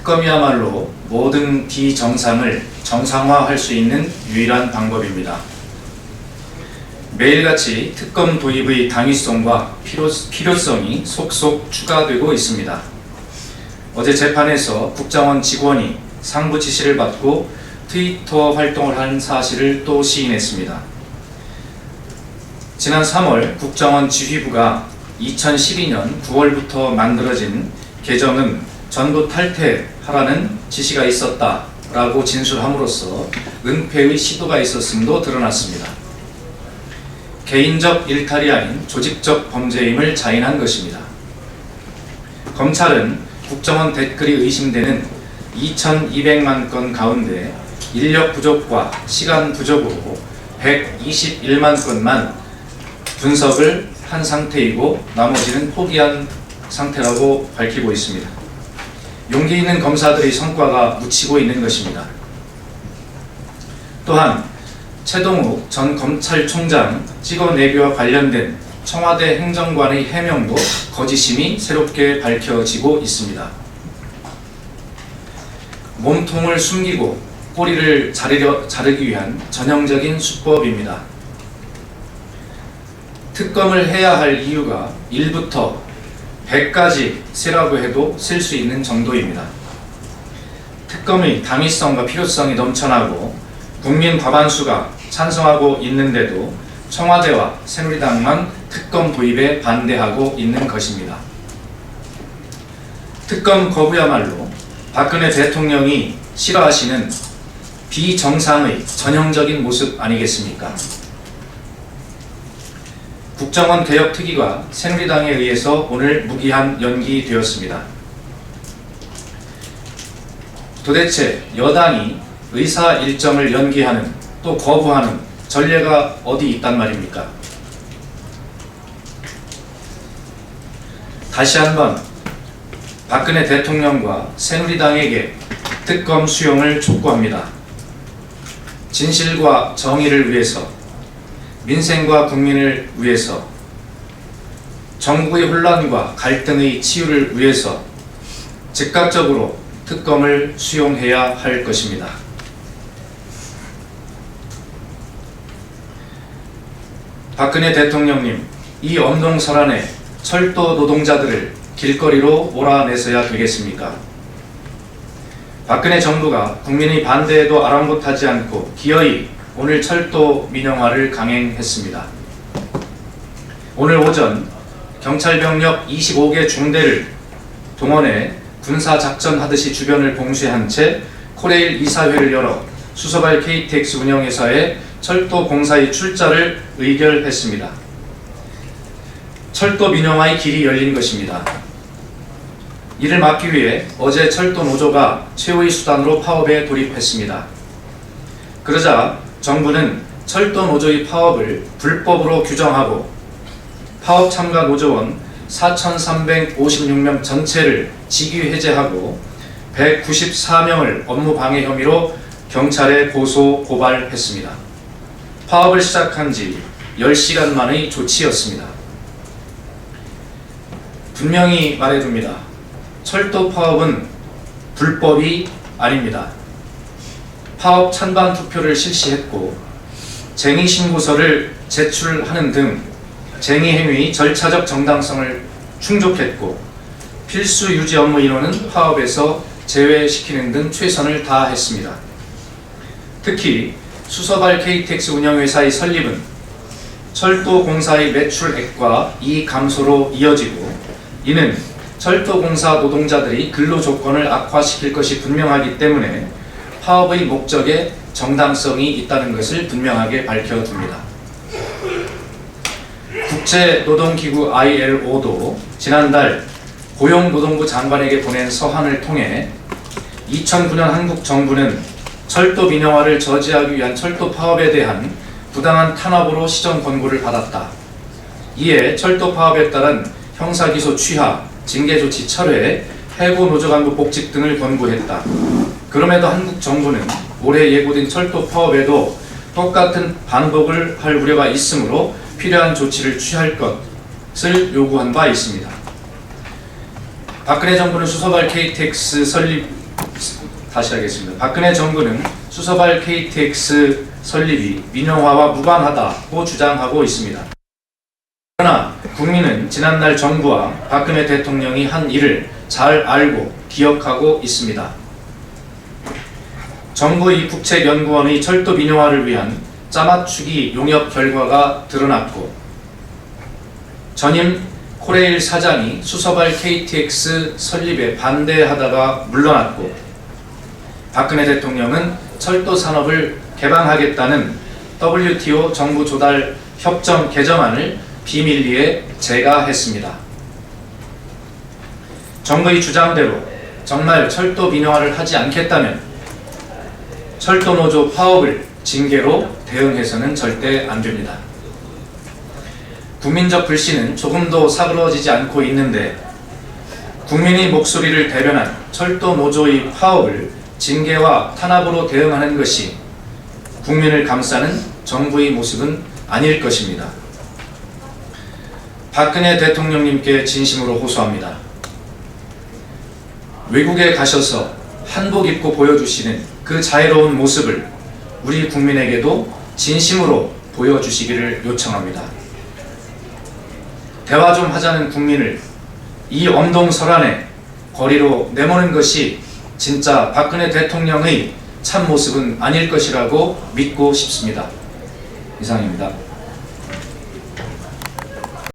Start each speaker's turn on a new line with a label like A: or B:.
A: 특검이야말로 모든 비정상을 정상화할 수 있는 유일한 방법입니다. 매일같이 특검 도입의 당위성과 필요성이 속속 추가되고 있습니다. 어제 재판에서 국정원 직원이 상부 지시를 받고 트위터 활동을 한 사실을 또 시인했습니다. 지난 3월 국정원 지휘부가 2012년 9월부터 만들어진 계정은 전부 탈퇴하라는 지시가 있었다라고 진술함으로써 은폐의 시도가 있었음도 드러났습니다. 개인적 일탈이 아닌 조직적 범죄임을 자인한 것입니다. 검찰은 국정원 댓글이 의심되는 2,200만 건 가운데 인력 부족과 시간 부족으로 121만 건만 분석을 한 상태이고 나머지는 포기한 상태라고 밝히고 있습니다. 용기 있는 검사들의 성과가 묻히고 있는 것입니다. 또한 최동욱 전 검찰총장 찍어내기와 관련된 청와대 행정관의 해명도 거짓임이 새롭게 밝혀지고 있습니다. 몸통을 숨기고 꼬리를 자르기 위한 전형적인 수법입니다. 특검을 해야 할 이유가 1부터 100까지 세라고 해도 쓸 수 있는 정도입니다. 특검의 당위성과 필요성이 넘쳐나고 국민 과반수가 찬성하고 있는데도 청와대와 새누리당만 특검 도입에 반대하고 있는 것입니다. 특검 거부야말로 박근혜 대통령이 싫어하시는 비정상의 전형적인 모습 아니겠습니까? 국정원 개혁특위가 새누리당에 의해서 오늘 무기한 연기되었습니다. 도대체 여당이 의사 일정을 연기하는 또 거부하는 전례가 어디 있단 말입니까? 다시 한번 박근혜 대통령과 새누리당에게 특검 수용을 촉구합니다. 진실과 정의를 위해서, 민생과 국민을 위해서, 정부의 혼란과 갈등의 치유를 위해서 즉각적으로 특검을 수용해야 할 것입니다. 박근혜 대통령님, 이 엄동설안에 철도 노동자들을 길거리로 몰아내서야 되겠습니까? 박근혜 정부가 국민의 반대에도 아랑곳하지 않고 기어이 오늘 철도 민영화를 강행했습니다. 오늘 오전 경찰병력 25개 중대를 동원해 군사작전하듯이 주변을 봉쇄한 채 코레일 이사회를 열어 수서발 KTX 운영회사의 철도 공사의 출자를 의결했습니다. 철도 민영화의 길이 열린 것입니다. 이를 막기 위해 어제 철도 노조가 최후의 수단으로 파업에 돌입했습니다. 그러자 정부는 철도 노조의 파업을 불법으로 규정하고 파업 참가 노조원 4,356명 전체를 직위 해제하고 194명을 업무 방해 혐의로 경찰에 고소 고발했습니다. 파업을 시작한 지 10시간 만의 조치였습니다. 분명히 말해둡니다. 철도 파업은 불법이 아닙니다. 파업 찬반 투표를 실시했고 쟁의 신고서를 제출하는 등 쟁의 행위 절차적 정당성을 충족했고 필수 유지 업무 인원은 파업에서 제외시키는 등 최선을 다했습니다. 특히 수서발 KTX 운영회사의 설립은 철도 공사의 매출액과 이익 감소로 이어지고 이는 철도 공사 노동자들이 근로 조건을 악화시킬 것이 분명하기 때문에 파업의 목적에 정당성이 있다는 것을 분명하게 밝혀둡니다. 국제노동기구 ILO도 지난달 고용노동부 장관에게 보낸 서한을 통해 2009년 한국 정부는 철도 민영화를 저지하기 위한 철도 파업에 대한 부당한 탄압으로 시정 권고를 받았다. 이에 철도 파업에 따른 형사기소 취하, 징계조치 철회, 해고 노조간부 복직 등을 권고했다. 그럼에도 한국 정부는 올해 예고된 철도 파업에도 똑같은 반복을 할 우려가 있으므로 필요한 조치를 취할 것을 요구한 바 있습니다. 박근혜 정부는 수서발 KTX 설립 다시 하겠습니다. 박근혜 정부는 수서발 KTX 설립이 민영화와 무관하다고 주장하고 있습니다. 그러나 국민은 지난날 정부와 박근혜 대통령이 한 일을 잘 알고 기억하고 있습니다. 정부의 국책연구원의 철도 민영화를 위한 짜맞추기 용역 결과가 드러났고, 전임 코레일 사장이 수서발 KTX 설립에 반대하다가 물러났고, 박근혜 대통령은 철도 산업을 개방하겠다는 WTO 정부 조달 협정 개정안을 비밀리에 제가했습니다. 정부의 주장대로 정말 철도 민영화를 하지 않겠다면 철도노조 파업을 징계로 대응해서는 절대 안 됩니다. 국민적 불신은 조금도 사그러지지 않고 있는데, 국민의 목소리를 대변한 철도노조의 파업을 징계와 탄압으로 대응하는 것이 국민을 감싸는 정부의 모습은 아닐 것입니다. 박근혜 대통령님께 진심으로 호소합니다. 외국에 가셔서 한복 입고 보여주시는 그 자유로운 모습을 우리 국민에게도 진심으로 보여주시기를 요청합니다. 대화 좀 하자는 국민을 이 엄동설안에 거리로 내모는 것이 진짜 박근혜 대통령의 참 모습은 아닐 것이라고 믿고 싶습니다. 이상입니다.